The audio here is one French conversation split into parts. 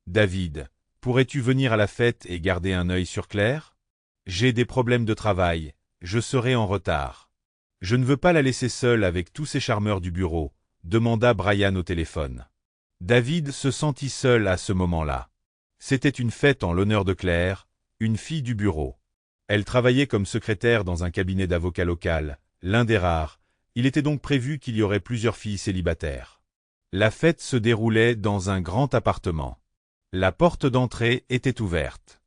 David, pourrais-tu venir à la fête et garder un œil sur Claire? J'ai des problèmes de travail, je serai en retard. Je ne veux pas la laisser seule avec tous ces charmeurs du bureau, demanda Brian au téléphone. David se sentit seul à ce moment-là. C'était une fête en l'honneur de Claire, une fille du bureau. Elle travaillait comme secrétaire dans un cabinet d'avocat local, l'un des rares. Il était donc prévu qu'il y aurait plusieurs filles célibataires. La fête se déroulait dans un grand appartement. La porte d'entrée était ouverte.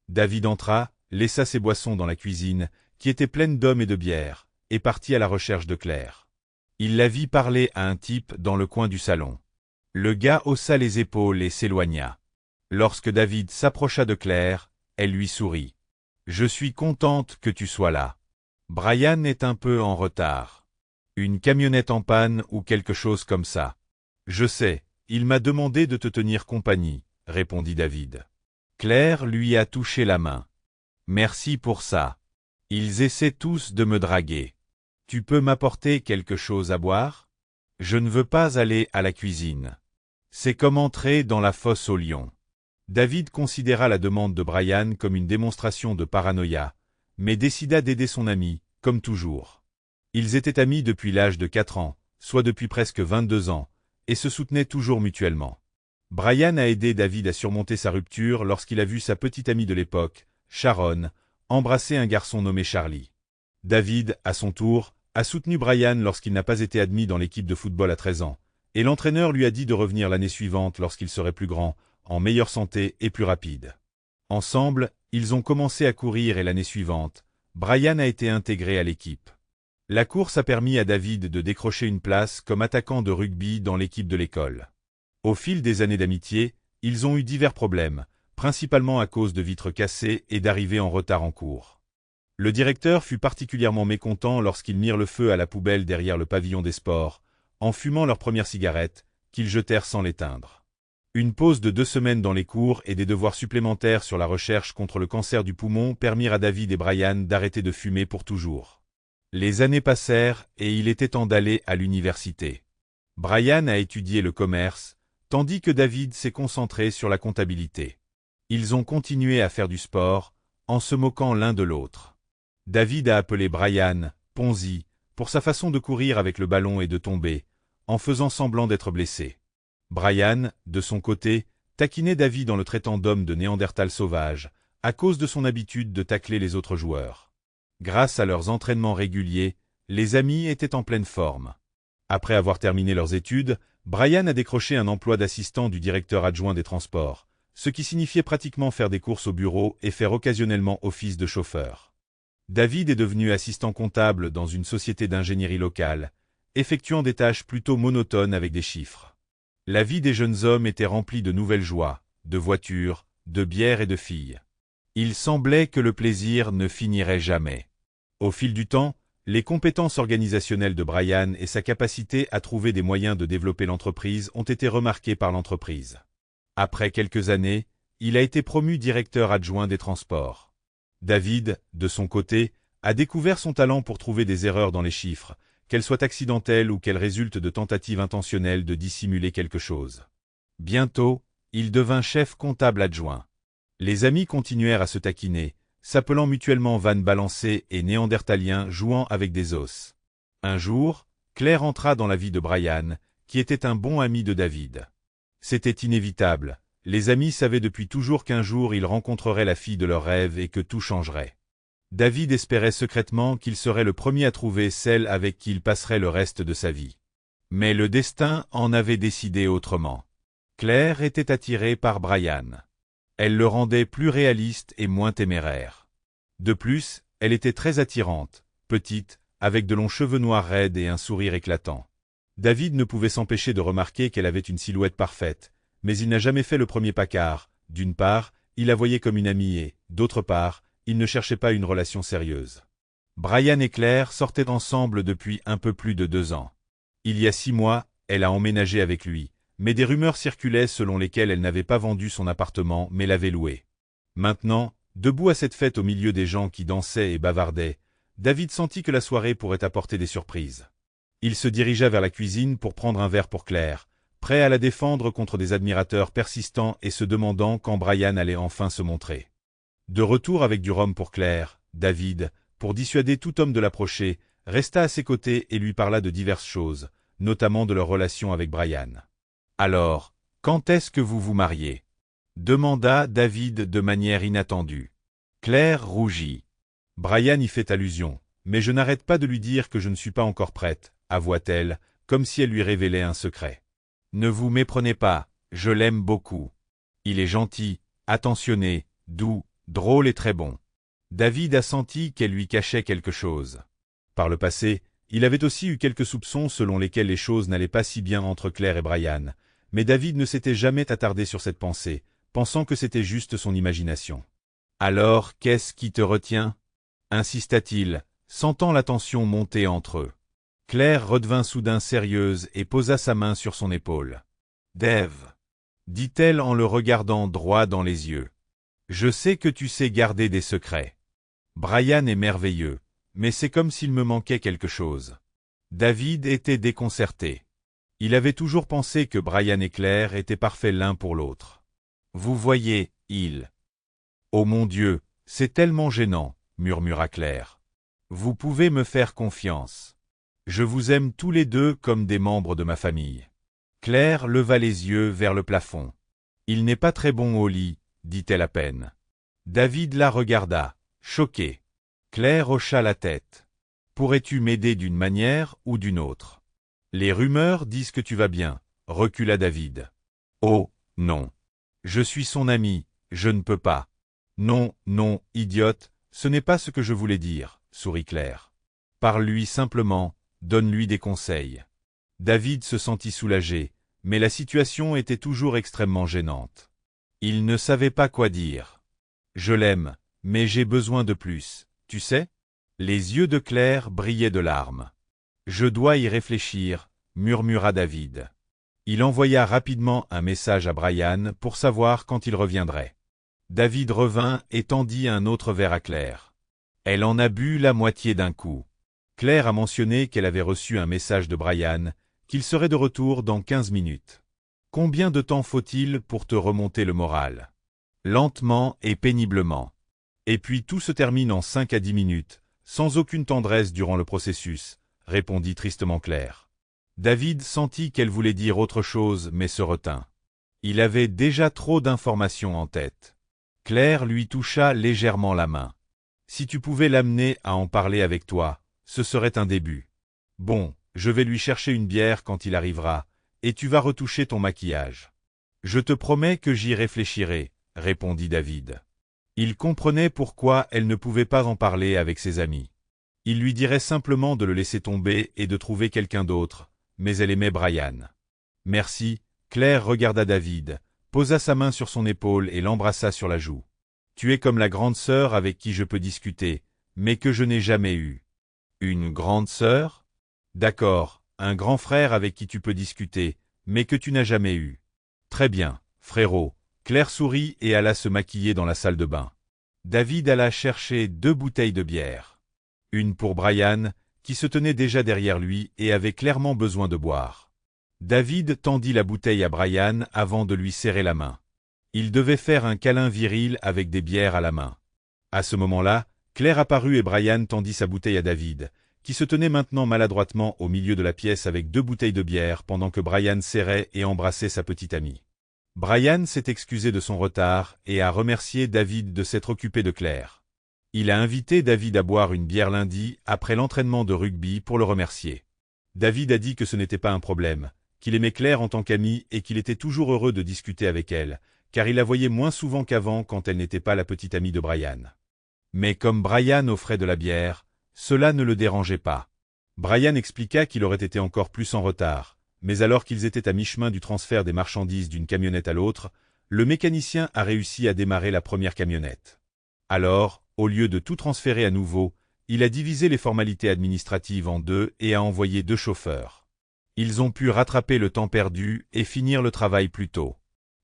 David entra, laissa ses boissons dans la cuisine, qui était pleine d'hommes et de bière, et partit à la recherche de Claire. Il la vit parler à un type dans le coin du salon. Le gars haussa les épaules et s'éloigna. Lorsque David s'approcha de Claire, elle lui sourit. « Je suis contente que tu sois là. Brian est un peu en retard. Une camionnette en panne ou quelque chose comme ça. Je sais, il m'a demandé de te tenir compagnie, répondit David. Claire lui a touché la main. Merci pour ça. Ils essaient tous de me draguer. Tu peux m'apporter quelque chose à boire? Je ne veux pas aller à la cuisine. C'est comme entrer dans la fosse aux lions. David considéra la demande de Brian comme une démonstration de paranoïa, mais décida d'aider son ami, comme toujours. Ils étaient amis depuis l'âge de 4 ans, soit depuis presque 22 ans, et se soutenaient toujours mutuellement. Brian a aidé David à surmonter sa rupture lorsqu'il a vu sa petite amie de l'époque, Sharon, embrasser un garçon nommé Charlie. David, à son tour, a soutenu Brian lorsqu'il n'a pas été admis dans l'équipe de football à 13 ans, et l'entraîneur lui a dit de revenir l'année suivante lorsqu'il serait plus grand, en meilleure santé et plus rapide. Ensemble, ils ont commencé à courir et l'année suivante, Brian a été intégré à l'équipe. La course a permis à David de décrocher une place comme attaquant de rugby dans l'équipe de l'école. Au fil des années d'amitié, ils ont eu divers problèmes, principalement à cause de vitres cassées et d'arrivées en retard en cours. Le directeur fut particulièrement mécontent lorsqu'ils mirent le feu à la poubelle derrière le pavillon des sports, en fumant leur première cigarette, qu'ils jetèrent sans l'éteindre. Une pause de 2 semaines dans les cours et des devoirs supplémentaires sur la recherche contre le cancer du poumon permirent à David et Brian d'arrêter de fumer pour toujours. Les années passèrent et il était temps d'aller à l'université. Brian a étudié le commerce, tandis que David s'est concentré sur la comptabilité. Ils ont continué à faire du sport, en se moquant l'un de l'autre. David a appelé Brian « Ponzi » pour sa façon de courir avec le ballon et de tomber, en faisant semblant d'être blessé. Brian, de son côté, taquinait David en le traitant d'homme de Néandertal sauvage, à cause de son habitude de tacler les autres joueurs. Grâce à leurs entraînements réguliers, les amis étaient en pleine forme. Après avoir terminé leurs études, Brian a décroché un emploi d'assistant du directeur adjoint des transports, ce qui signifiait pratiquement faire des courses au bureau et faire occasionnellement office de chauffeur. David est devenu assistant comptable dans une société d'ingénierie locale, effectuant des tâches plutôt monotones avec des chiffres. La vie des jeunes hommes était remplie de nouvelles joies, de voitures, de bière et de filles. Il semblait que le plaisir ne finirait jamais. Au fil du temps, les compétences organisationnelles de Brian et sa capacité à trouver des moyens de développer l'entreprise ont été remarquées par l'entreprise. Après quelques années, il a été promu directeur adjoint des transports. David, de son côté, a découvert son talent pour trouver des erreurs dans les chiffres, qu'elles soient accidentelles ou qu'elles résultent de tentatives intentionnelles de dissimuler quelque chose. Bientôt, il devint chef comptable adjoint. Les amis continuèrent à se taquiner, s'appelant mutuellement vannes balancées et néandertaliens jouant avec des os. Un jour, Claire entra dans la vie de Brian, qui était un bon ami de David. C'était inévitable, les amis savaient depuis toujours qu'un jour ils rencontreraient la fille de leurs rêves et que tout changerait. David espérait secrètement qu'il serait le premier à trouver celle avec qui il passerait le reste de sa vie. Mais le destin en avait décidé autrement. Claire était attirée par Brian. Elle le rendait plus réaliste et moins téméraire. De plus, elle était très attirante, petite, avec de longs cheveux noirs raides et un sourire éclatant. David ne pouvait s'empêcher de remarquer qu'elle avait une silhouette parfaite, mais il n'a jamais fait le premier pas car, d'une part, il la voyait comme une amie et, d'autre part, il ne cherchait pas une relation sérieuse. Brian et Claire sortaient ensemble depuis un peu plus de 2 ans. Il y a 6 mois, elle a emménagé avec lui, mais des rumeurs circulaient selon lesquelles elle n'avait pas vendu son appartement mais l'avait loué. Maintenant, debout à cette fête au milieu des gens qui dansaient et bavardaient, David sentit que la soirée pourrait apporter des surprises. Il se dirigea vers la cuisine pour prendre un verre pour Claire, prêt à la défendre contre des admirateurs persistants et se demandant quand Brian allait enfin se montrer. De retour avec du rhum pour Claire, David, pour dissuader tout homme de l'approcher, resta à ses côtés et lui parla de diverses choses, notamment de leur relation avec Brian. « Alors, quand est-ce que vous vous mariez » demanda David de manière inattendue. Claire rougit. Brian y fait allusion, mais je n'arrête pas de lui dire que je ne suis pas encore prête, avoua-t-elle, comme si elle lui révélait un secret. Ne vous méprenez pas, je l'aime beaucoup. Il est gentil, attentionné, doux, drôle et très bon. David a senti qu'elle lui cachait quelque chose. Par le passé, il avait aussi eu quelques soupçons selon lesquels les choses n'allaient pas si bien entre Claire et Brian, mais David ne s'était jamais attardé sur cette pensée, pensant que c'était juste son imagination. « Alors, qu'est-ce qui te retient » insista-t-il, sentant la tension monter entre eux. Claire redevint soudain sérieuse et posa sa main sur son épaule. « Dave, dit-elle en le regardant droit dans les yeux. Je sais que tu sais garder des secrets. Brian est merveilleux, mais c'est comme s'il me manquait quelque chose. » David était déconcerté. Il avait toujours pensé que Brian et Claire étaient parfaits l'un pour l'autre. « Vous voyez, il... »« Oh mon Dieu, c'est tellement gênant, » murmura Claire. « Vous pouvez me faire confiance. Je vous aime tous les deux comme des membres de ma famille. » Claire leva les yeux vers le plafond. « Il n'est pas très bon au lit, » dit-elle à peine. David la regarda, choqué. Claire hocha la tête. « Pourrais-tu m'aider d'une manière ou d'une autre ?»« Les rumeurs disent que tu vas bien, » recula David. « Oh, non. Je suis son ami, je ne peux pas. »« Non, non, idiote, ce n'est pas ce que je voulais dire, » sourit Claire. « Parle-lui simplement, donne-lui des conseils. » David se sentit soulagé, mais la situation était toujours extrêmement gênante. Il ne savait pas quoi dire. « Je l'aime, mais j'ai besoin de plus, tu sais ?» Les yeux de Claire brillaient de larmes. « Je dois y réfléchir, » murmura David. Il envoya rapidement un message à Brian pour savoir quand il reviendrait. David revint et tendit un autre verre à Claire. Elle en a bu la moitié d'un coup. Claire a mentionné qu'elle avait reçu un message de Brian, qu'il serait de retour dans 15 minutes. « Combien de temps faut-il pour te remonter le moral ?»« Lentement et péniblement. Et puis tout se termine en 5 à 10 minutes, sans aucune tendresse durant le processus, » répondit tristement Claire. David sentit qu'elle voulait dire autre chose mais se retint. Il avait déjà trop d'informations en tête. Claire lui toucha légèrement la main. « Si tu pouvais l'amener à en parler avec toi, ce serait un début. Bon, je vais lui chercher une bière quand il arrivera, et tu vas retoucher ton maquillage. »« Je te promets que j'y réfléchirai, » répondit David. Il comprenait pourquoi elle ne pouvait pas en parler avec ses amis. Il lui dirait simplement de le laisser tomber et de trouver quelqu'un d'autre, mais elle aimait Brian. « Merci », Claire regarda David, posa sa main sur son épaule et l'embrassa sur la joue. « Tu es comme la grande sœur avec qui je peux discuter, mais que je n'ai jamais eue. »« Une grande sœur ? D'accord, un grand frère avec qui tu peux discuter, mais que tu n'as jamais eu. Très bien, frérot. » Claire sourit et alla se maquiller dans la salle de bain. David alla chercher 2 bouteilles de bière. Une pour Brian, qui se tenait déjà derrière lui et avait clairement besoin de boire. David tendit la bouteille à Brian avant de lui serrer la main. Il devait faire un câlin viril avec des bières à la main. À ce moment-là, Claire apparut et Brian tendit sa bouteille à David, qui se tenait maintenant maladroitement au milieu de la pièce avec 2 bouteilles de bière pendant que Brian serrait et embrassait sa petite amie. Brian s'est excusé de son retard et a remercié David de s'être occupé de Claire. Il a invité David à boire une bière lundi après l'entraînement de rugby pour le remercier. David a dit que ce n'était pas un problème, qu'il aimait Claire en tant qu'amie et qu'il était toujours heureux de discuter avec elle, car il la voyait moins souvent qu'avant quand elle n'était pas la petite amie de Brian. Mais comme Brian offrait de la bière, cela ne le dérangeait pas. Brian expliqua qu'il aurait été encore plus en retard, mais alors qu'ils étaient à mi-chemin du transfert des marchandises d'une camionnette à l'autre, le mécanicien a réussi à démarrer la première camionnette. Alors, au lieu de tout transférer à nouveau, il a divisé les formalités administratives en 2 et a envoyé 2 chauffeurs. Ils ont pu rattraper le temps perdu et finir le travail plus tôt.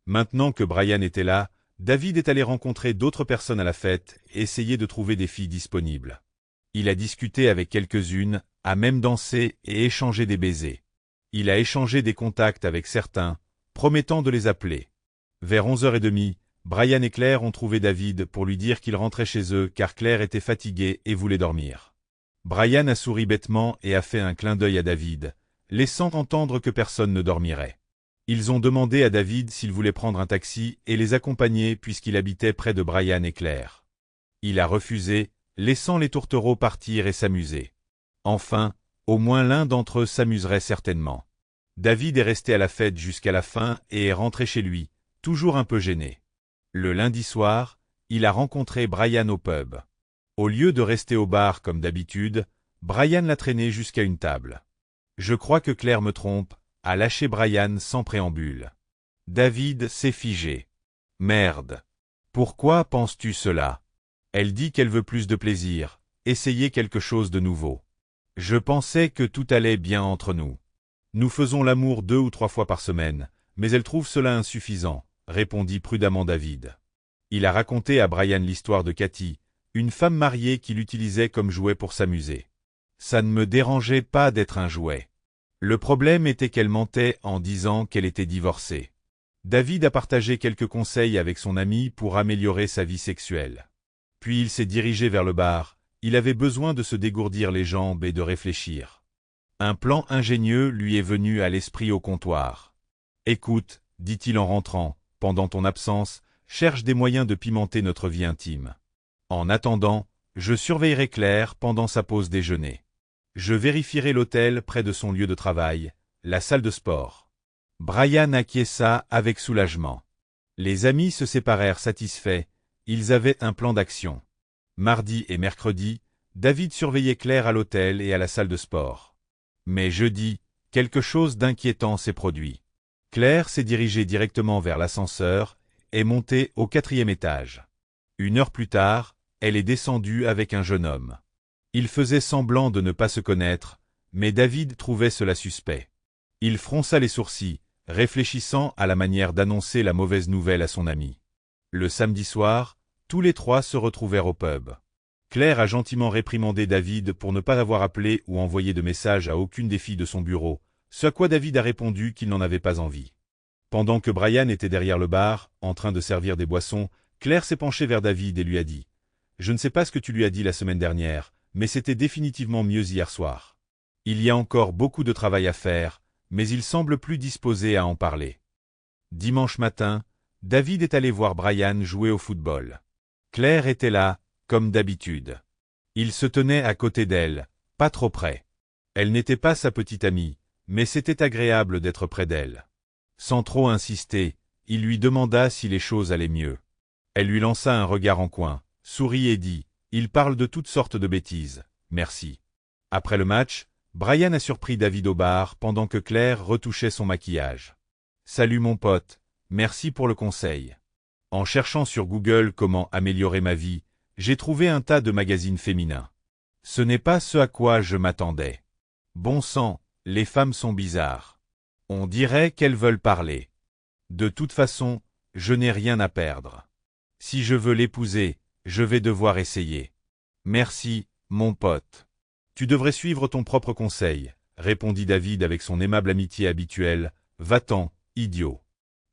Maintenant que Brian était là, David est allé rencontrer d'autres personnes à la fête et essayer de trouver des filles disponibles. Il a discuté avec quelques-unes, a même dansé et échangé des baisers. Il a échangé des contacts avec certains, promettant de les appeler. Vers 11h30, Brian et Claire ont trouvé David pour lui dire qu'ils rentraient chez eux car Claire était fatiguée et voulait dormir. Brian a souri bêtement et a fait un clin d'œil à David, laissant entendre que personne ne dormirait. Ils ont demandé à David s'il voulait prendre un taxi et les accompagner puisqu'il habitait près de Brian et Claire. Il a refusé, laissant les tourtereaux partir et s'amuser. Enfin, au moins l'un d'entre eux s'amuserait certainement. David est resté à la fête jusqu'à la fin et est rentré chez lui, toujours un peu gêné. Le lundi soir, il a rencontré Brian au pub. Au lieu de rester au bar comme d'habitude, Brian l'a traîné jusqu'à une table. Je crois que Claire me trompe, a lâché Brian sans préambule. David s'est figé. Merde. Pourquoi penses-tu cela? Elle dit qu'elle veut plus de plaisir, essayer quelque chose de nouveau. Je pensais que tout allait bien entre nous. Nous faisons l'amour 2 ou 3 fois par semaine, mais elle trouve cela insuffisant, répondit prudemment David. Il a raconté à Brian l'histoire de Cathy, une femme mariée qui l'utilisait comme jouet pour s'amuser. Ça ne me dérangeait pas d'être un jouet. Le problème était qu'elle mentait en disant qu'elle était divorcée. David a partagé quelques conseils avec son ami pour améliorer sa vie sexuelle. Puis il s'est dirigé vers le bar, il avait besoin de se dégourdir les jambes et de réfléchir. Un plan ingénieux lui est venu à l'esprit au comptoir. « Écoute, dit-il en rentrant, pendant ton absence, cherche des moyens de pimenter notre vie intime. En attendant, je surveillerai Claire pendant sa pause déjeuner. Je vérifierai l'hôtel près de son lieu de travail, la salle de sport. » Brian acquiesça avec soulagement. Les amis se séparèrent satisfaits, ils avaient un plan d'action. Mardi et mercredi, David surveillait Claire à l'hôtel et à la salle de sport. Mais jeudi, quelque chose d'inquiétant s'est produit. Claire s'est dirigée directement vers l'ascenseur, est montée au 4e étage. 1 heure plus tard, elle est descendue avec un jeune homme. Il faisait semblant de ne pas se connaître, mais David trouvait cela suspect. Il fronça les sourcils, réfléchissant à la manière d'annoncer la mauvaise nouvelle à son ami. Le samedi soir, tous les trois se retrouvèrent au pub. Claire a gentiment réprimandé David pour ne pas avoir appelé ou envoyé de message à aucune des filles de son bureau, ce à quoi David a répondu qu'il n'en avait pas envie. Pendant que Brian était derrière le bar, en train de servir des boissons, Claire s'est penchée vers David et lui a dit « Je ne sais pas ce que tu lui as dit la semaine dernière, mais c'était définitivement mieux hier soir. Il y a encore beaucoup de travail à faire, mais il semble plus disposé à en parler. » Dimanche matin, David est allé voir Brian jouer au football. Claire était là, comme d'habitude. Il se tenait à côté d'elle, pas trop près. Elle n'était pas sa petite amie, mais c'était agréable d'être près d'elle. Sans trop insister, il lui demanda si les choses allaient mieux. Elle lui lança un regard en coin, sourit et dit « Il parle de toutes sortes de bêtises, merci. » Après le match, Brian a surpris David au bar pendant que Claire retouchait son maquillage. « Salut mon pote, merci pour le conseil. En cherchant sur Google comment améliorer ma vie, j'ai trouvé un tas de magazines féminins. Ce n'est pas ce à quoi je m'attendais. Bon sang, les femmes sont bizarres. On dirait qu'elles veulent parler. De toute façon, je n'ai rien à perdre. Si je veux l'épouser, je vais devoir essayer. Merci, mon pote. Tu devrais suivre ton propre conseil, répondit David avec son aimable amitié habituelle. Va-t'en, idiot.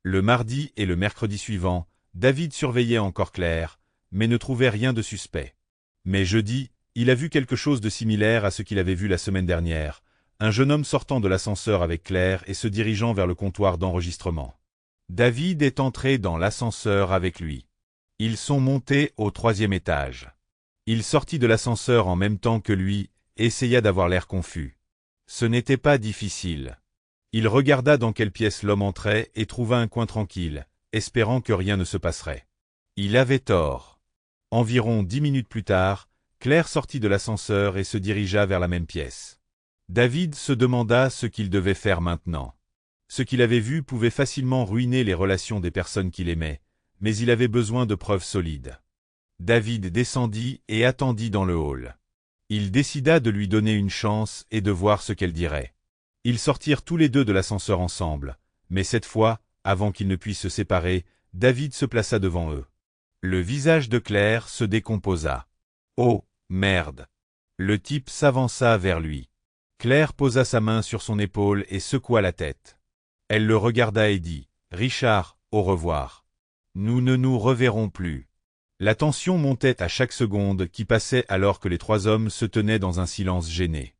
Le mardi et le mercredi suivant, David surveillait encore Claire, mais ne trouvait rien de suspect. Mais jeudi, il a vu quelque chose de similaire à ce qu'il avait vu la semaine dernière, un jeune homme sortant de l'ascenseur avec Claire et se dirigeant vers le comptoir d'enregistrement. David est entré dans l'ascenseur avec lui. Ils sont montés au 3e étage. Il sortit de l'ascenseur en même temps que lui, essaya d'avoir l'air confus. Ce n'était pas difficile. Il regarda dans quelle pièce l'homme entrait et trouva un coin tranquille, espérant que rien ne se passerait. Il avait tort. Environ 10 minutes plus tard, Claire sortit de l'ascenseur et se dirigea vers la même pièce. David se demanda ce qu'il devait faire maintenant. Ce qu'il avait vu pouvait facilement ruiner les relations des personnes qu'il aimait, mais il avait besoin de preuves solides. David descendit et attendit dans le hall. Il décida de lui donner une chance et de voir ce qu'elle dirait. Ils sortirent tous les deux de l'ascenseur ensemble, mais cette fois, avant qu'ils ne puissent se séparer, David se plaça devant eux. Le visage de Claire se décomposa. Oh, merde! Le type s'avança vers lui. Claire posa sa main sur son épaule et secoua la tête. Elle le regarda et dit « Richard, au revoir. Nous ne nous reverrons plus. » La tension montait à chaque seconde qui passait alors que les trois hommes se tenaient dans un silence gêné.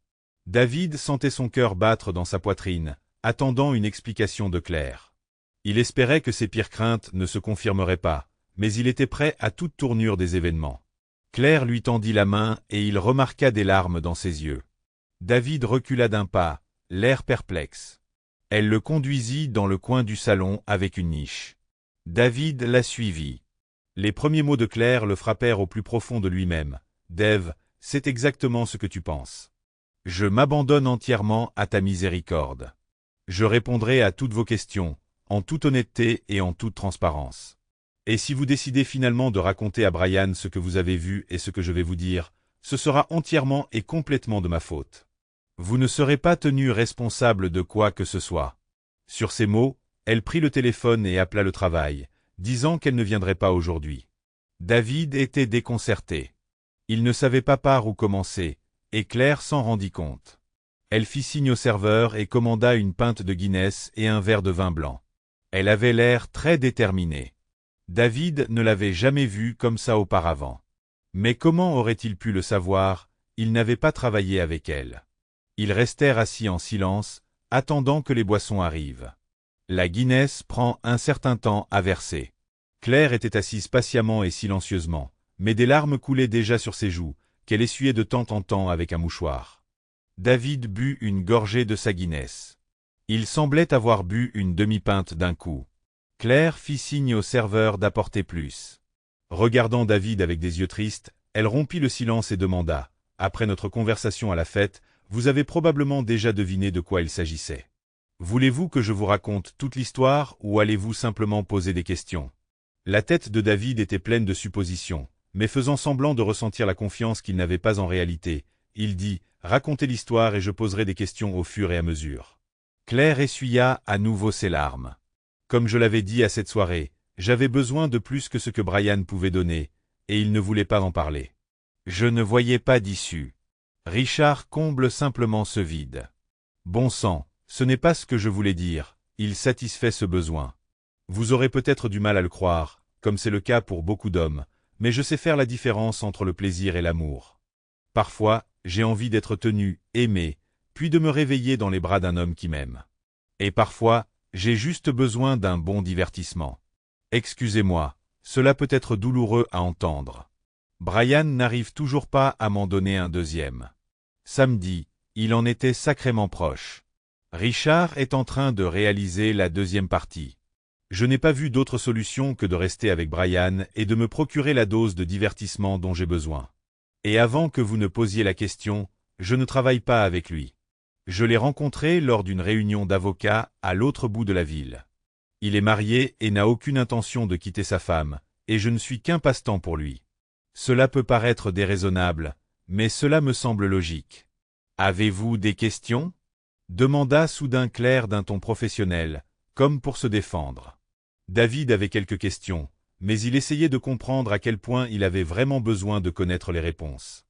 David sentait son cœur battre dans sa poitrine, attendant une explication de Claire. Il espérait que ses pires craintes ne se confirmeraient pas, mais il était prêt à toute tournure des événements. Claire lui tendit la main et il remarqua des larmes dans ses yeux. David recula d'un pas, l'air perplexe. Elle le conduisit dans le coin du salon avec une niche. David la suivit. Les premiers mots de Claire le frappèrent au plus profond de lui-même. « Dave, c'est exactement ce que tu penses. Je m'abandonne entièrement à ta miséricorde. Je répondrai à toutes vos questions, en toute honnêteté et en toute transparence. Et si vous décidez finalement de raconter à Brian ce que vous avez vu et ce que je vais vous dire, ce sera entièrement et complètement de ma faute. Vous ne serez pas tenu responsable de quoi que ce soit. » Sur ces mots, elle prit le téléphone et appela le travail, disant qu'elle ne viendrait pas aujourd'hui. David était déconcerté. Il ne savait pas par où commencer, et Claire s'en rendit compte. Elle fit signe au serveur et commanda une pinte de Guinness et un verre de vin blanc. Elle avait l'air très déterminée. David ne l'avait jamais vue comme ça auparavant. Mais comment aurait-il pu le savoir? Il n'avait pas travaillé avec elle. Ils restèrent assis en silence, attendant que les boissons arrivent. La Guinness prend un certain temps à verser. Claire était assise patiemment et silencieusement, mais des larmes coulaient déjà sur ses joues, qu'elle essuyait de temps en temps avec un mouchoir. David but une gorgée de sa Guinness. Il semblait avoir bu une demi-pinte d'un coup. Claire fit signe au serveur d'apporter plus. Regardant David avec des yeux tristes, elle rompit le silence et demanda « Après notre conversation à la fête, vous avez probablement déjà deviné de quoi il s'agissait. Voulez-vous que je vous raconte toute l'histoire ou allez-vous simplement poser des questions ?» La tête de David était pleine de suppositions, mais faisant semblant de ressentir la confiance qu'il n'avait pas en réalité, il dit « Racontez l'histoire et je poserai des questions au fur et à mesure. » Claire essuya à nouveau ses larmes. Comme je l'avais dit à cette soirée, j'avais besoin de plus que ce que Brian pouvait donner, et il ne voulait pas en parler. Je ne voyais pas d'issue. Richard comble simplement ce vide. Bon sang, ce n'est pas ce que je voulais dire, il satisfait ce besoin. Vous aurez peut-être du mal à le croire, comme c'est le cas pour beaucoup d'hommes, mais je sais faire la différence entre le plaisir et l'amour. Parfois, j'ai envie d'être tenu, aimé, puis de me réveiller dans les bras d'un homme qui m'aime. Et parfois, j'ai juste besoin d'un bon divertissement. Excusez-moi, cela peut être douloureux à entendre. Brian n'arrive toujours pas à m'en donner un deuxième. Samedi, il en était sacrément proche. Richard est en train de réaliser la deuxième partie. Je n'ai pas vu d'autre solution que de rester avec Brian et de me procurer la dose de divertissement dont j'ai besoin. Et avant que vous ne posiez la question, je ne travaille pas avec lui. Je l'ai rencontré lors d'une réunion d'avocats à l'autre bout de la ville. Il est marié et n'a aucune intention de quitter sa femme, et je ne suis qu'un passe-temps pour lui. Cela peut paraître déraisonnable, mais cela me semble logique. Avez-vous des questions ? Demanda soudain Claire d'un ton professionnel, comme pour se défendre. David avait quelques questions, mais il essayait de comprendre à quel point il avait vraiment besoin de connaître les réponses.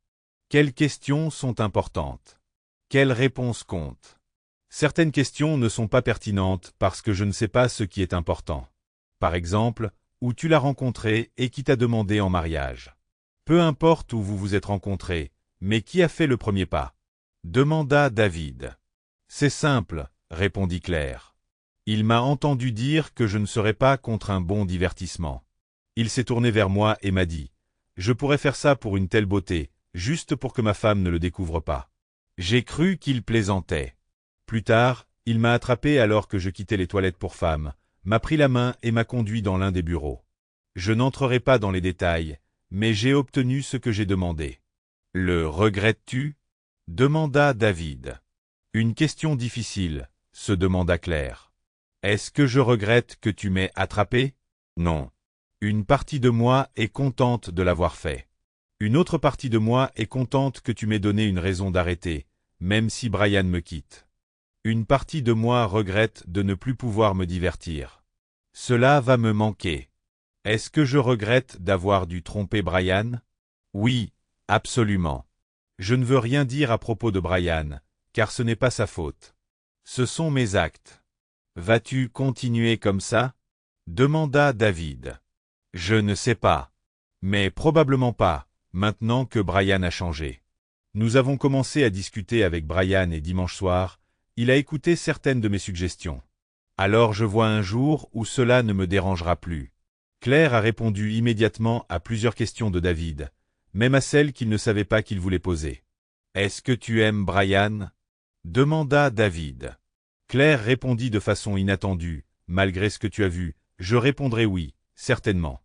Quelles questions sont importantes? Quelles réponses comptent? Certaines questions ne sont pas pertinentes parce que je ne sais pas ce qui est important. Par exemple, où tu l'as rencontré et qui t'a demandé en mariage. Peu importe où vous vous êtes rencontrés, mais qui a fait le premier pas? Demanda David. C'est simple, répondit Claire. Il m'a entendu dire que je ne serais pas contre un bon divertissement. Il s'est tourné vers moi et m'a dit « Je pourrais faire ça pour une telle beauté, juste pour que ma femme ne le découvre pas. » J'ai cru qu'il plaisantait. Plus tard, il m'a attrapé alors que je quittais les toilettes pour femmes, m'a pris la main et m'a conduit dans l'un des bureaux. Je n'entrerai pas dans les détails, mais j'ai obtenu ce que j'ai demandé. Le regrettes-tu? Demanda David. Une question difficile, se demanda Claire. Est-ce que je regrette que tu m'aies attrapé? Non. Une partie de moi est contente de l'avoir fait. Une autre partie de moi est contente que tu m'aies donné une raison d'arrêter, même si Brian me quitte. Une partie de moi regrette de ne plus pouvoir me divertir. Cela va me manquer. Est-ce que je regrette d'avoir dû tromper Brian? Oui, absolument. Je ne veux rien dire à propos de Brian, car ce n'est pas sa faute. Ce sont mes actes. Vas-tu continuer comme ça? Demanda David. Je ne sais pas. Mais probablement pas, maintenant que Brian a changé. Nous avons commencé à discuter avec Brian et dimanche soir, il a écouté certaines de mes suggestions. Alors je vois un jour où cela ne me dérangera plus. Claire a répondu immédiatement à plusieurs questions de David, même à celles qu'il ne savait pas qu'il voulait poser. « Est-ce que tu aimes Brian ?» demanda David. Claire répondit de façon inattendue, « Malgré ce que tu as vu, je répondrai oui, certainement.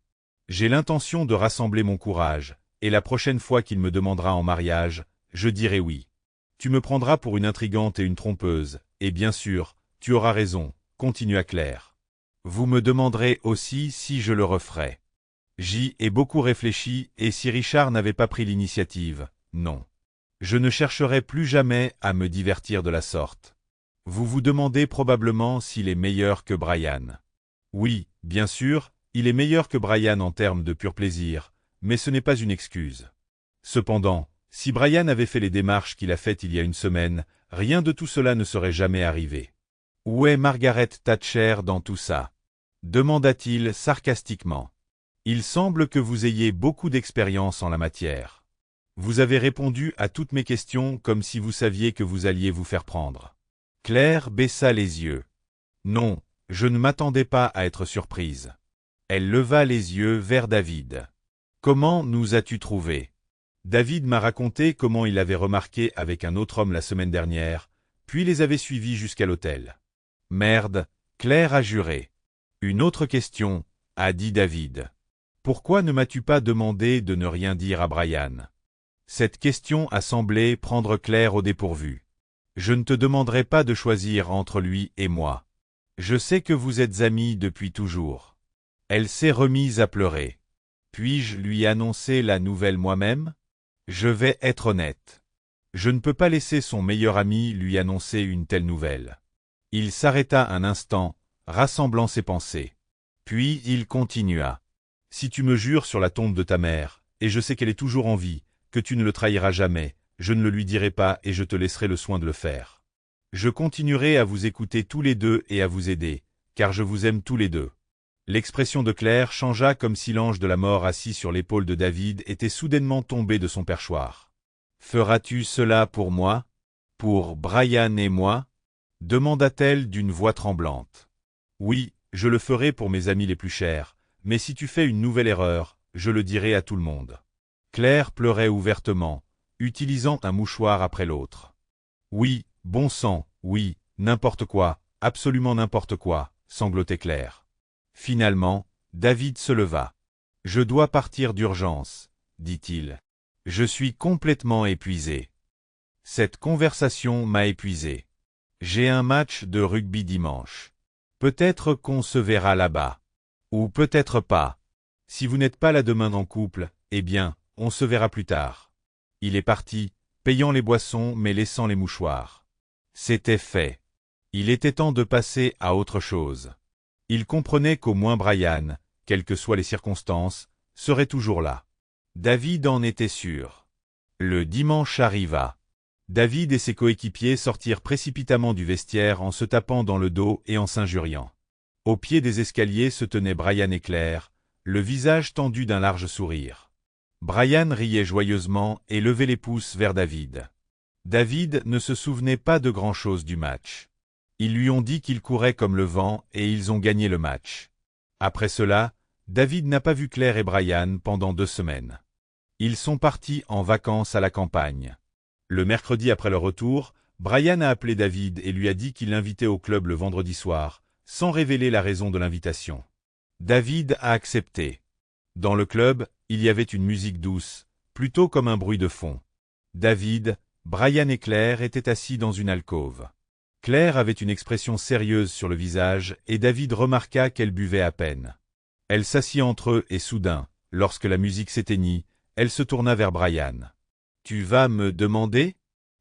J'ai l'intention de rassembler mon courage, et la prochaine fois qu'il me demandera en mariage, je dirai oui. Tu me prendras pour une intrigante et une trompeuse, et bien sûr, tu auras raison, continua Claire. Vous me demanderez aussi si je le referai. J'y ai beaucoup réfléchi, et si Richard n'avait pas pris l'initiative, non. Je ne chercherai plus jamais à me divertir de la sorte. Vous vous demandez probablement s'il est meilleur que Brian. Oui, bien sûr, il est meilleur que Brian en termes de pur plaisir, mais ce n'est pas une excuse. Cependant, si Brian avait fait les démarches qu'il a faites il y a une semaine, rien de tout cela ne serait jamais arrivé. Où est Margaret Thatcher dans tout ça? Demanda-t-il sarcastiquement. Il semble que vous ayez beaucoup d'expérience en la matière. Vous avez répondu à toutes mes questions comme si vous saviez que vous alliez vous faire prendre. Claire baissa les yeux. Non, je ne m'attendais pas à être surprise. Elle leva les yeux vers David. Comment nous as-tu trouvés? David m'a raconté comment il avait remarqué avec un autre homme la semaine dernière, puis les avait suivis jusqu'à l'hôtel. Merde, Claire a juré. Une autre question, a dit David. Pourquoi ne m'as-tu pas demandé de ne rien dire à Brian? Cette question a semblé prendre Claire au dépourvu. Je ne te demanderai pas de choisir entre lui et moi. Je sais que vous êtes amis depuis toujours. Elle s'est remise à pleurer. Puis-je lui annoncer la nouvelle moi-même? Je vais être honnête. Je ne peux pas laisser son meilleur ami lui annoncer une telle nouvelle. Il s'arrêta un instant, rassemblant ses pensées. Puis il continua. Si tu me jures sur la tombe de ta mère, et je sais qu'elle est toujours en vie, que tu ne le trahiras jamais, je ne le lui dirai pas et je te laisserai le soin de le faire. Je continuerai à vous écouter tous les deux et à vous aider, car je vous aime tous les deux. L'expression de Claire changea comme si l'ange de la mort assis sur l'épaule de David était soudainement tombé de son perchoir. « Feras-tu cela pour moi? Pour Brian et moi ?» demanda-t-elle d'une voix tremblante. « Oui, je le ferai pour mes amis les plus chers, mais si tu fais une nouvelle erreur, je le dirai à tout le monde. » Claire pleurait ouvertement, utilisant un mouchoir après l'autre. « Oui, bon sang, oui, n'importe quoi, absolument n'importe quoi, » sanglotait Claire. Finalement, David se leva. « Je dois partir d'urgence, » dit-il. « Je suis complètement épuisé. Cette conversation m'a épuisé. J'ai un match de rugby dimanche. Peut-être qu'on se verra là-bas. Ou peut-être pas. Si vous n'êtes pas là demain en couple, eh bien, on se verra plus tard. » Il est parti, payant les boissons mais laissant les mouchoirs. C'était fait. Il était temps de passer à autre chose. Il comprenait qu'au moins Brian, quelles que soient les circonstances, serait toujours là. David en était sûr. Le dimanche arriva. David et ses coéquipiers sortirent précipitamment du vestiaire en se tapant dans le dos et en s'injuriant. Au pied des escaliers se tenaient Brian et Claire, le visage tendu d'un large sourire. Brian riait joyeusement et levait les pouces vers David. David ne se souvenait pas de grand-chose du match. Ils lui ont dit qu'il courait comme le vent et ils ont gagné le match. Après cela, David n'a pas vu Claire et Brian pendant 2 semaines. Ils sont partis en vacances à la campagne. Le mercredi après leur retour, Brian a appelé David et lui a dit qu'il l'invitait au club le vendredi soir, sans révéler la raison de l'invitation. David a accepté. Dans le club, il y avait une musique douce, plutôt comme un bruit de fond. David, Brian et Claire étaient assis dans une alcôve. Claire avait une expression sérieuse sur le visage et David remarqua qu'elle buvait à peine. Elle s'assit entre eux et soudain, lorsque la musique s'éteignit, elle se tourna vers Brian. « Tu vas me demander ?»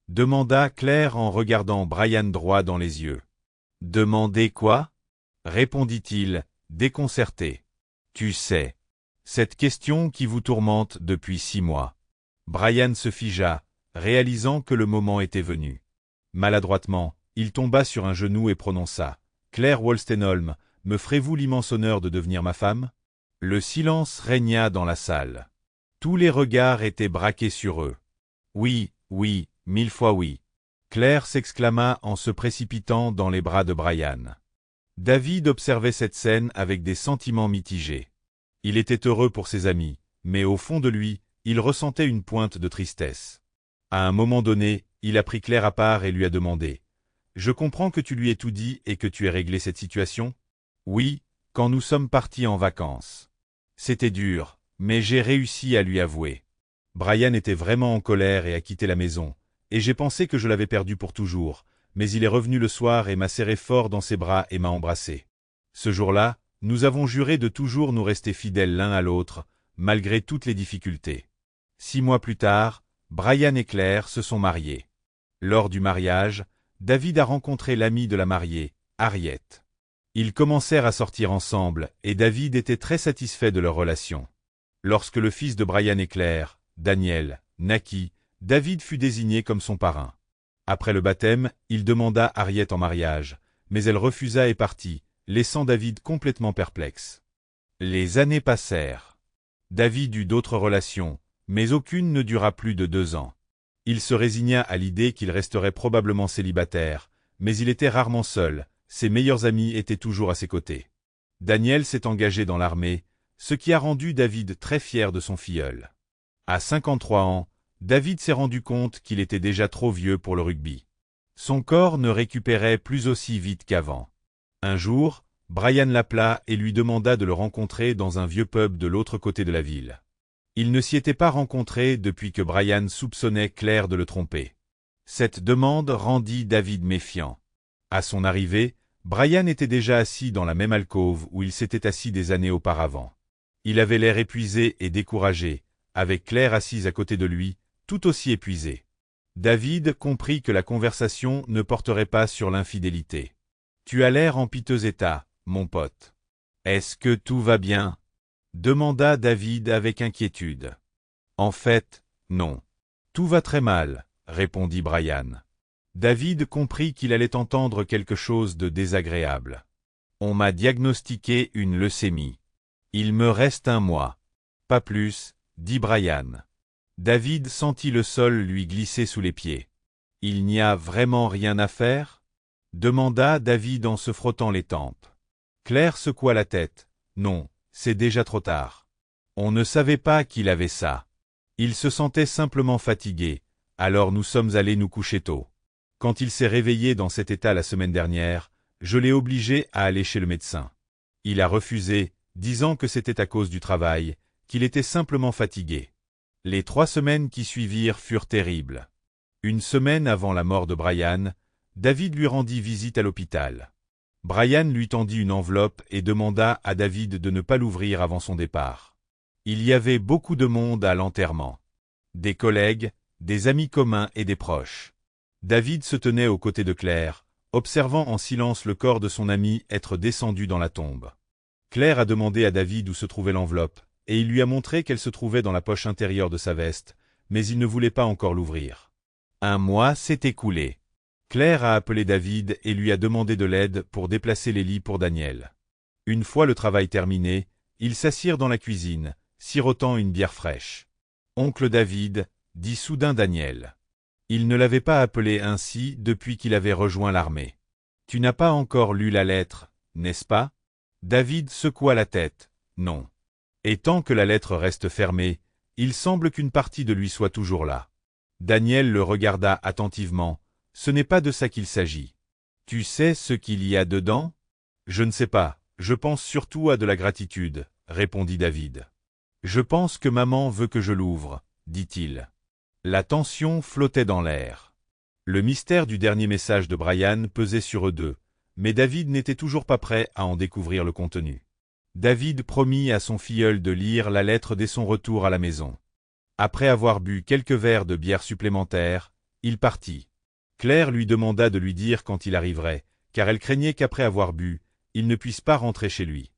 demanda Claire en regardant Brian droit dans les yeux. « Demander quoi ?» répondit-il, déconcerté. « Tu sais, cette question qui vous tourmente depuis 6 mois. » Brian se figea, réalisant que le moment était venu. Maladroitement, il tomba sur un genou et prononça « Claire Wolstenholme, me ferez-vous l'immense honneur de devenir ma femme ?» Le silence régna dans la salle. Tous les regards étaient braqués sur eux. « Oui, oui, 1000 fois oui !» Claire s'exclama en se précipitant dans les bras de Brian. David observait cette scène avec des sentiments mitigés. Il était heureux pour ses amis, mais au fond de lui, il ressentait une pointe de tristesse. À un moment donné, il a pris Claire à part et lui a demandé « Je comprends que tu lui aies tout dit et que tu aies réglé cette situation ?»« Oui, quand nous sommes partis en vacances. C'était dur, mais j'ai réussi à lui avouer. Brian était vraiment en colère et a quitté la maison, et j'ai pensé que je l'avais perdu pour toujours, mais il est revenu le soir et m'a serré fort dans ses bras et m'a embrassé. Ce jour-là, nous avons juré de toujours nous rester fidèles l'un à l'autre, malgré toutes les difficultés. 6 mois plus tard, Brian et Claire se sont mariés. Lors du mariage, David a rencontré l'amie de la mariée, Harriet. Ils commencèrent à sortir ensemble, et David était très satisfait de leur relation. Lorsque le fils de Brian et Claire, Daniel, naquit, David fut désigné comme son parrain. Après le baptême, il demanda Harriet en mariage, mais elle refusa et partit, laissant David complètement perplexe. Les années passèrent. David eut d'autres relations, mais aucune ne dura plus de 2 ans. Il se résigna à l'idée qu'il resterait probablement célibataire, mais il était rarement seul, ses meilleurs amis étaient toujours à ses côtés. Daniel s'est engagé dans l'armée, ce qui a rendu David très fier de son filleul. À 53 ans, David s'est rendu compte qu'il était déjà trop vieux pour le rugby. Son corps ne récupérait plus aussi vite qu'avant. Un jour, Brian l'appela et lui demanda de le rencontrer dans un vieux pub de l'autre côté de la ville. Ils ne s'y étaient pas rencontrés depuis que Brian soupçonnait Claire de le tromper. Cette demande rendit David méfiant. À son arrivée, Brian était déjà assis dans la même alcôve où il s'était assis des années auparavant. Il avait l'air épuisé et découragé, avec Claire assise à côté de lui, tout aussi épuisée. David comprit que la conversation ne porterait pas sur l'infidélité. « Tu as l'air en piteux état, mon pote. Est-ce que tout va bien ?» demanda David avec inquiétude. « En fait, non. Tout va très mal, » répondit Brian. David comprit qu'il allait entendre quelque chose de désagréable. « On m'a diagnostiqué une leucémie. Il me reste 1 mois. Pas plus, » dit Brian. David sentit le sol lui glisser sous les pieds. « Il n'y a vraiment rien à faire ?» demanda David en se frottant les tempes. Claire secoua la tête. « Non, c'est déjà trop tard. On ne savait pas qu'il avait ça. Il se sentait simplement fatigué, alors nous sommes allés nous coucher tôt. Quand il s'est réveillé dans cet état la semaine dernière, je l'ai obligé à aller chez le médecin. Il a refusé, disant que c'était à cause du travail, qu'il était simplement fatigué. Les 3 semaines qui suivirent furent terribles. 1 semaine avant la mort de Brian, David lui rendit visite à l'hôpital. Brian lui tendit une enveloppe et demanda à David de ne pas l'ouvrir avant son départ. Il y avait beaucoup de monde à l'enterrement. Des collègues, des amis communs et des proches. David se tenait aux côtés de Claire, observant en silence le corps de son ami être descendu dans la tombe. Claire a demandé à David où se trouvait l'enveloppe, et il lui a montré qu'elle se trouvait dans la poche intérieure de sa veste, mais il ne voulait pas encore l'ouvrir. 1 mois s'est écoulé. Claire a appelé David et lui a demandé de l'aide pour déplacer les lits pour Daniel. Une fois le travail terminé, ils s'assirent dans la cuisine, sirotant une bière fraîche. « Oncle David » dit soudain Daniel. Il ne l'avait pas appelé ainsi depuis qu'il avait rejoint l'armée. « Tu n'as pas encore lu la lettre, n'est-ce pas ?» David secoua la tête. « Non. » Et tant que la lettre reste fermée, il semble qu'une partie de lui soit toujours là. Daniel le regarda attentivement. « Ce n'est pas de ça qu'il s'agit. Tu sais ce qu'il y a dedans ? » « Je ne sais pas, je pense surtout à de la gratitude, » répondit David. « Je pense que maman veut que je l'ouvre, » dit-il. La tension flottait dans l'air. Le mystère du dernier message de Brian pesait sur eux deux, mais David n'était toujours pas prêt à en découvrir le contenu. David promit à son filleul de lire la lettre dès son retour à la maison. Après avoir bu quelques verres de bière supplémentaires, il partit. Claire lui demanda de lui dire quand il arriverait, car elle craignait qu'après avoir bu, il ne puisse pas rentrer chez lui.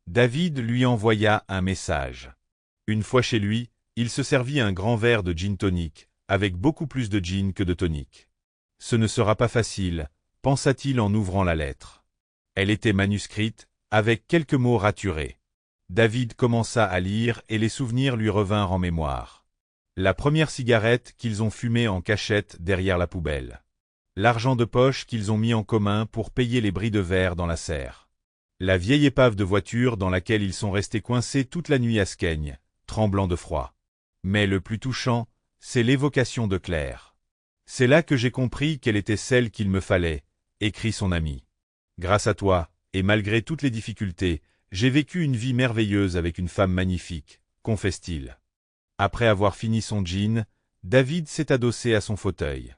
David lui envoya un message. Une fois chez lui, il se servit un grand verre de gin tonic, avec beaucoup plus de gin que de tonic. Ce ne sera pas facile, pensa-t-il en ouvrant la lettre. Elle était manuscrite, avec quelques mots raturés. David commença à lire et les souvenirs lui revinrent en mémoire. La première cigarette qu'ils ont fumée en cachette derrière la poubelle. L'argent de poche qu'ils ont mis en commun pour payer les bris de verre dans la serre. La vieille épave de voiture dans laquelle ils sont restés coincés toute la nuit à Skeigne, tremblant de froid. Mais le plus touchant, c'est l'évocation de Claire. C'est là que j'ai compris qu'elle était celle qu'il me fallait, écrit son ami. Grâce à toi, et malgré toutes les difficultés, j'ai vécu une vie merveilleuse avec une femme magnifique, confesse-t-il. Après avoir fini son gin, David s'est adossé à son fauteuil.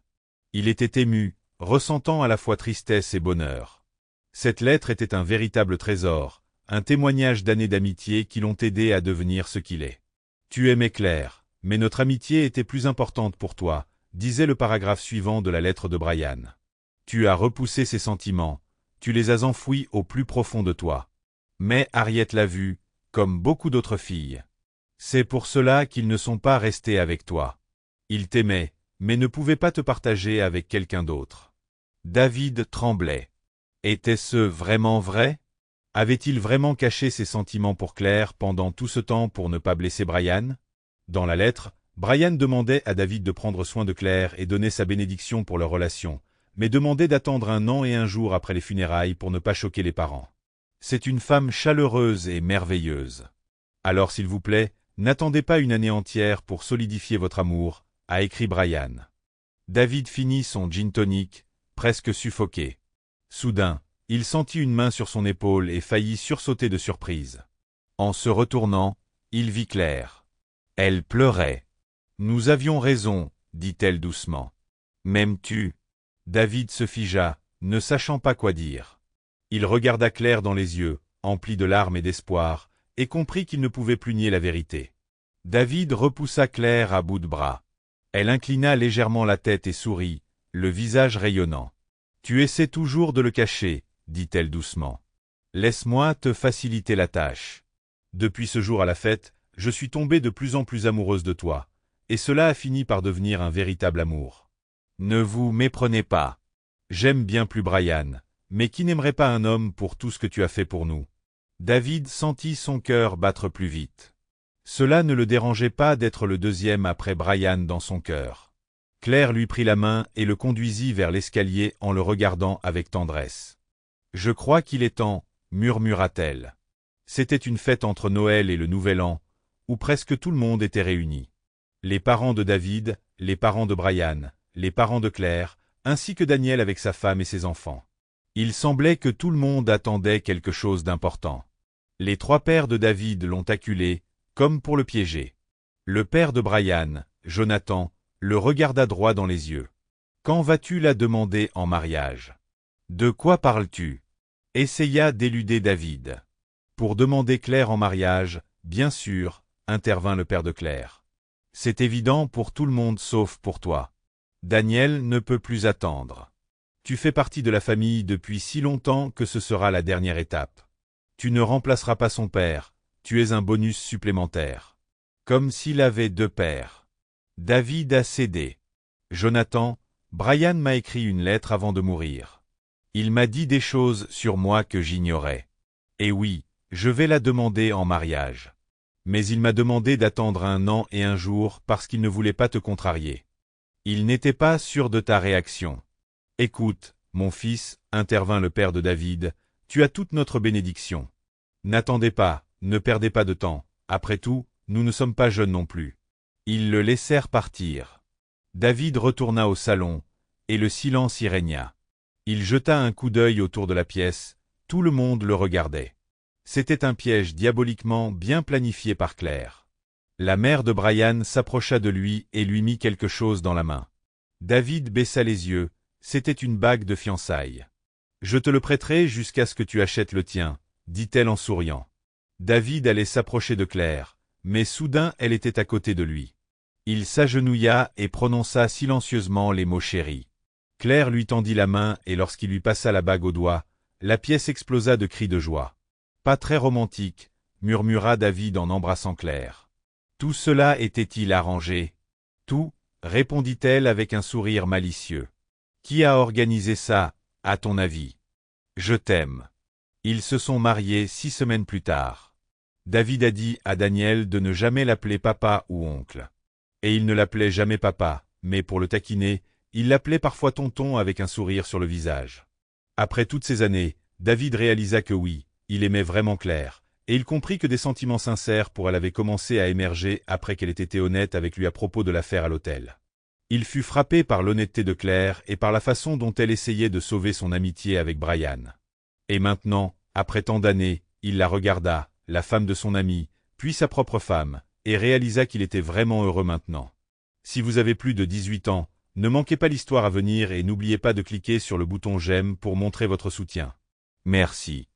Il était ému, ressentant à la fois tristesse et bonheur. Cette lettre était un véritable trésor, un témoignage d'années d'amitié qui l'ont aidé à devenir ce qu'il est. Tu aimais Claire, mais notre amitié était plus importante pour toi, disait le paragraphe suivant de la lettre de Brian. Tu as repoussé ses sentiments, tu les as enfouis au plus profond de toi. Mais Harriet l'a vu, comme beaucoup d'autres filles. C'est pour cela qu'ils ne sont pas restés avec toi. Ils t'aimaient, mais ne pouvaient pas te partager avec quelqu'un d'autre. David tremblait. Était-ce vraiment vrai? Avait-il vraiment caché ses sentiments pour Claire pendant tout ce temps pour ne pas blesser Brian? Dans la lettre, Brian demandait à David de prendre soin de Claire et donner sa bénédiction pour leur relation, mais demandait d'attendre 1 an et 1 jour après les funérailles pour ne pas choquer les parents. C'est une femme chaleureuse et merveilleuse. Alors s'il vous plaît, n'attendez pas une année entière pour solidifier votre amour, a écrit Brian. David finit son gin tonic, presque suffoqué. Soudain, il sentit une main sur son épaule et faillit sursauter de surprise. En se retournant, il vit Claire. Elle pleurait. « Nous avions raison, dit-elle doucement. M'aimes-tu » David se figea, ne sachant pas quoi dire. Il regarda Claire dans les yeux, empli de larmes et d'espoir, et comprit qu'il ne pouvait plus nier la vérité. David repoussa Claire à bout de bras. Elle inclina légèrement la tête et sourit, le visage rayonnant. « Tu essaies toujours de le cacher, » dit-elle doucement. « Laisse-moi te faciliter la tâche. Depuis ce jour à la fête, je suis tombée de plus en plus amoureuse de toi, et cela a fini par devenir un véritable amour. Ne vous méprenez pas. J'aime bien plus Brian, mais qui n'aimerait pas un homme pour tout ce que tu as fait pour nous? » David sentit son cœur battre plus vite. Cela ne le dérangeait pas d'être le deuxième après Brian dans son cœur. Claire lui prit la main et le conduisit vers l'escalier en le regardant avec tendresse. « Je crois qu'il est temps, » murmura-t-elle. C'était une fête entre Noël et le Nouvel An, où presque tout le monde était réuni. Les parents de David, les parents de Brian, les parents de Claire, ainsi que Daniel avec sa femme et ses enfants. Il semblait que tout le monde attendait quelque chose d'important. Les 3 pères de David l'ont acculé, comme pour le piéger. Le père de Brian, Jonathan, le regarda droit dans les yeux. « Quand vas-tu la demander en mariage? »« De quoi parles-tu » essaya d'éluder David. « Pour demander Claire en mariage, bien sûr, » intervint le père de Claire. « C'est évident pour tout le monde sauf pour toi. Daniel ne peut plus attendre. Tu fais partie de la famille depuis si longtemps que ce sera la dernière étape. Tu ne remplaceras pas son père, tu es un bonus supplémentaire. Comme s'il avait 2 pères. » David a cédé. « Jonathan, Brian m'a écrit une lettre avant de mourir. Il m'a dit des choses sur moi que j'ignorais. Et oui, je vais la demander en mariage. Mais il m'a demandé d'attendre 1 an et 1 jour parce qu'il ne voulait pas te contrarier. Il n'était pas sûr de ta réaction. Écoute, mon fils, intervint le père de David, tu as toute notre bénédiction. N'attendez pas, ne perdez pas de temps, après tout, nous ne sommes pas jeunes non plus. » Ils le laissèrent partir. David retourna au salon, et le silence y régna. Il jeta un coup d'œil autour de la pièce, tout le monde le regardait. C'était un piège diaboliquement bien planifié par Claire. La mère de Brian s'approcha de lui et lui mit quelque chose dans la main. David baissa les yeux, c'était une bague de fiançailles. « Je te le prêterai jusqu'à ce que tu achètes le tien, » dit-elle en souriant. David allait s'approcher de Claire, mais soudain elle était à côté de lui. Il s'agenouilla et prononça silencieusement les mots chéris. Claire lui tendit la main et lorsqu'il lui passa la bague au doigt, la pièce explosa de cris de joie. « Pas très romantique, » murmura David en embrassant Claire. « Tout cela était-il arrangé? » « Tout, » répondit-elle avec un sourire malicieux. Qui a organisé ça, à ton avis? Je t'aime. Ils se sont mariés 6 semaines plus tard. David a dit à Daniel de ne jamais l'appeler papa ou oncle. Et il ne l'appelait jamais papa, mais pour le taquiner, il l'appelait parfois tonton avec un sourire sur le visage. Après toutes ces années, David réalisa que oui, il aimait vraiment Claire, et il comprit que des sentiments sincères pour elle avaient commencé à émerger après qu'elle ait été honnête avec lui à propos de l'affaire à l'hôtel. Il fut frappé par l'honnêteté de Claire et par la façon dont elle essayait de sauver son amitié avec Brian. Et maintenant, après tant d'années, il la regarda, la femme de son ami, puis sa propre femme, et réalisa qu'il était vraiment heureux maintenant. Si vous avez plus de 18 ans, ne manquez pas l'histoire à venir et n'oubliez pas de cliquer sur le bouton j'aime pour montrer votre soutien. Merci.